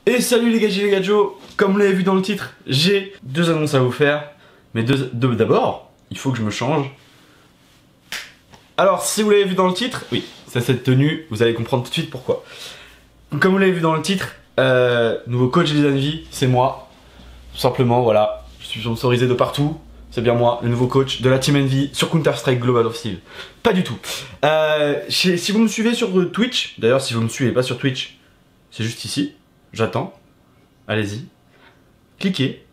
Et salut les gadgets, les gadgets. Comme vous l'avez vu dans le titre, j'ai deux annonces à vous faire. Mais d'abord, il faut que je me change. Alors, si vous l'avez vu dans le titre, oui, c'est cette tenue, vous allez comprendre tout de suite pourquoi. Donc, comme vous l'avez vu dans le titre, nouveau coach des Envy, c'est moi. Tout simplement, voilà, je suis sponsorisé de partout. C'est bien moi, le nouveau coach de la Team Envy sur Counter-Strike Global Offensive. Pas du tout. Si vous me suivez sur Twitch, d'ailleurs si vous me suivez pas sur Twitch, c'est juste ici. J'attends. Allez-y. Cliquez.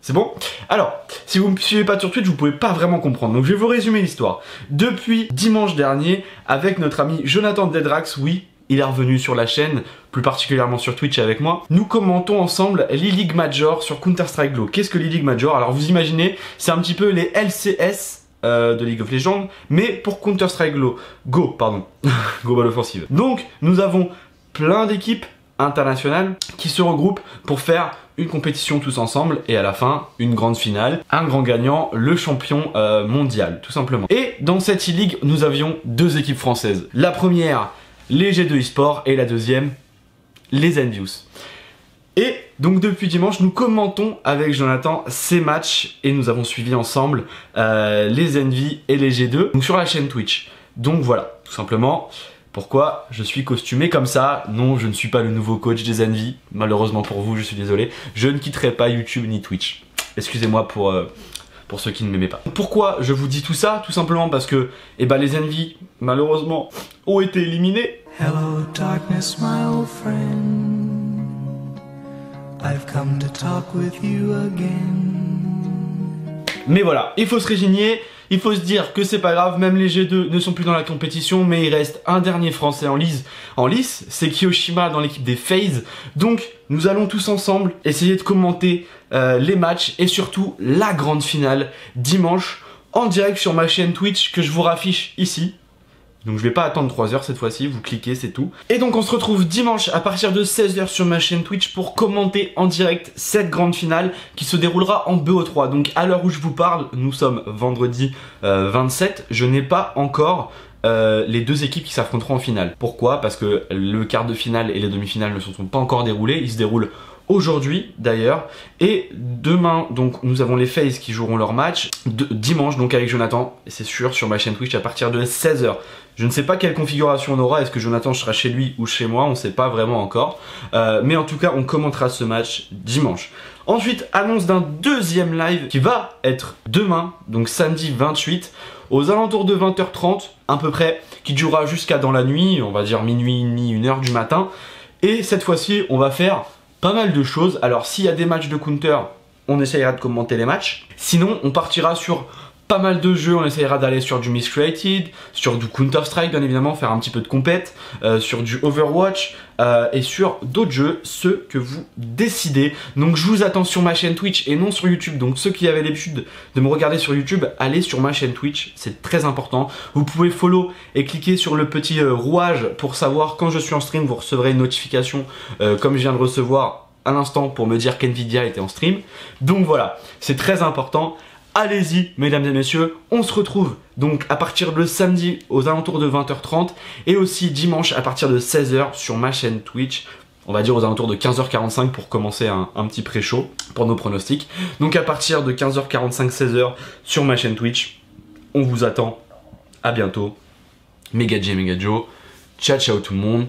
C'est bon? Alors, si vous ne me suivez pas sur Twitch, vous pouvez pas vraiment comprendre. Donc je vais vous résumer l'histoire. Depuis dimanche dernier, avec notre ami Jonathan Dedrax, oui, il est revenu sur la chaîne, plus particulièrement sur Twitch avec moi. Nous commentons ensemble l'E-League Major sur Counter-Strike Go. Qu'est-ce que l'E-League Major? Alors vous imaginez, c'est un petit peu les LCS de League of Legends, mais pour Counter-Strike Go, pardon, Global Offensive. Donc nous avons plein d'équipes internationales qui se regroupent pour faire une compétition tous ensemble et à la fin une grande finale, un grand gagnant, le champion mondial tout simplement. Et dans cette e-league nous avions deux équipes françaises. La première, les G2 eSports, et la deuxième, les Envious. Et donc depuis dimanche nous commentons avec Jonathan ces matchs et nous avons suivi ensemble les Envy et les G2 donc sur la chaîne Twitch. Donc voilà, tout simplement. Pourquoi je suis costumé comme ça? Non, je ne suis pas le nouveau coach des Envy. Malheureusement pour vous, je suis désolé. Je ne quitterai pas YouTube ni Twitch. Excusez-moi pour ceux qui ne m'aimaient pas. Pourquoi je vous dis tout ça? Tout simplement parce que les Envy, malheureusement, ont été éliminés. Hello darkness, my old friend. I've come to talk with you again. Mais voilà, il faut se résigner. Il faut se dire que c'est pas grave, même les G2 ne sont plus dans la compétition, mais il reste un dernier français en lice, c'est Kiyoshima dans l'équipe des FaZe. Donc nous allons tous ensemble essayer de commenter les matchs et surtout la grande finale dimanche en direct sur ma chaîne Twitch que je vous raffiche ici. Donc je vais pas attendre 3 heures cette fois-ci, vous cliquez, c'est tout. Et donc on se retrouve dimanche à partir de 16 h sur ma chaîne Twitch pour commenter en direct cette grande finale qui se déroulera en BO3. Donc à l'heure où je vous parle, nous sommes vendredi 27, je n'ai pas encore les deux équipes qui s'affronteront en finale. Pourquoi? Parce que le quart de finale et les demi-finales ne se sont pas encore déroulés, ils se déroulent aujourd'hui d'ailleurs, et demain donc nous avons les FaZe qui joueront leur match dimanche donc avec Jonathan, c'est sûr, sur ma chaîne Twitch à partir de 16 h. Je ne sais pas quelle configuration on aura, est-ce que Jonathan sera chez lui ou chez moi, on ne sait pas vraiment encore, mais en tout cas on commentera ce match dimanche. Ensuite, annonce d'un deuxième live qui va être demain, donc samedi 28, aux alentours de 20 h 30 à peu près, qui durera jusqu'à dans la nuit, on va dire minuit et demi, 1 h du matin, et cette fois-ci on va faire pas mal de choses. Alors s'il y a des matchs de counter, on essayera de commenter les matchs. Sinon on partira sur pas mal de jeux, on essayera d'aller sur du Miscreated, sur du Counter-Strike bien évidemment, faire un petit peu de compète, sur du Overwatch et sur d'autres jeux, ceux que vous décidez. Donc je vous attends sur ma chaîne Twitch et non sur YouTube. Donc ceux qui avaient l'habitude de me regarder sur YouTube, allez sur ma chaîne Twitch, c'est très important. Vous pouvez follow et cliquer sur le petit rouage pour savoir quand je suis en stream, vous recevrez une notification comme je viens de recevoir à l'instant pour me dire qu'NVIDIA était en stream. Donc voilà, c'est très important. Allez-y mesdames et messieurs, on se retrouve donc à partir de samedi aux alentours de 20 h 30 et aussi dimanche à partir de 16 h sur ma chaîne Twitch, on va dire aux alentours de 15 h 45 pour commencer un petit pré-show pour nos pronostics. Donc à partir de 15 h 45, 16 h sur ma chaîne Twitch, on vous attend, à bientôt, mes gadgets, mes gadgets, ciao ciao tout le monde.